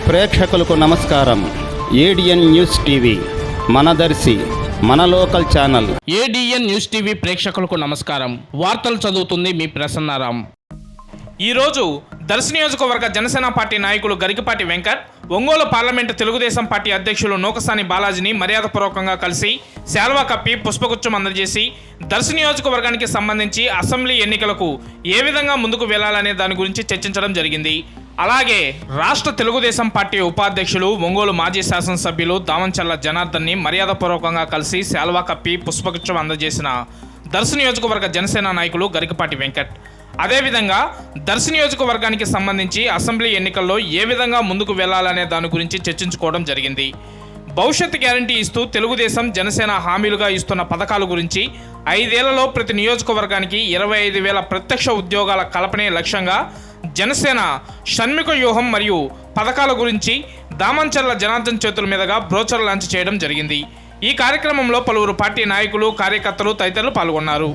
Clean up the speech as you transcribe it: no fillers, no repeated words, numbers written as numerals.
ప్రేక్షకులకు నమస్కారం. ADN news TV మనదర్శి మన local channel. ADN news TV ప్రేక్షకులకు నమస్కారం. వార్తలు చదువుతుంది మీ ప్రసన్నారాం. ఈరోజు దర్శి నియోజకవర్గ జనసేన పార్టీ నాయకులు గరికపాటి వెంకట్, ఒంగోలు పార్లమెంటు తెలుగుదేశం పార్టీ అధ్యక్షులు నూకసాని బాలాజీని మర్యాదపూర్వకంగా కలిసి శాల్వా కప్పి పుష్పగుచ్చం అందజేసి దర్శి నియోజకవర్గానికి సంబంధించి అసెంబ్లీ ఎన్నికలకు ఏ విధంగా ముందుకు వెళ్లాలనే దాని గురించి చర్చించడం జరిగింది. అలాగే రాష్ట్ర తెలుగుదేశం పార్టీ ఉపాధ్యక్షులు ఒంగోలు మాజీ శాసనసభ్యులు దామంచర్ల జనార్దన్ని మర్యాదపూర్వకంగా కలిసి శాల్వా కప్పి పుష్పగుచ్చం అందజేసిన దర్శి నియోజకవర్గ జనసేన నాయకులు గరికపాటి వెంకట్. అదేవిధంగా దర్శి నియోజకవర్గానికి సంబంధించి అసెంబ్లీ ఎన్నికల్లో ఏ విధంగా ముందుకు వెళ్లాలనే దాని గురించి చర్చించుకోవడం జరిగింది. భవిష్యత్ గ్యారంటీ ఇస్తూ తెలుగుదేశం జనసేన హామీలుగా ఇస్తున్న పథకాల గురించి 5 ఏళ్లలో ప్రతి నియోజకవర్గానికి 25,000 ప్రత్యక్ష ఉద్యోగాల కల్పనే లక్ష్యంగా జనసేన షణ్మిక వ్యూహం మరియు పథకాల గురించి దామంచర్ల జనార్దన్ చేతుల మీదుగా బ్రోచర్ లాంచ్ చేయడం జరిగింది. ఈ కార్యక్రమంలో పలువురు పార్టీ నాయకులు, కార్యకర్తలు తదితరులు పాల్గొన్నారు.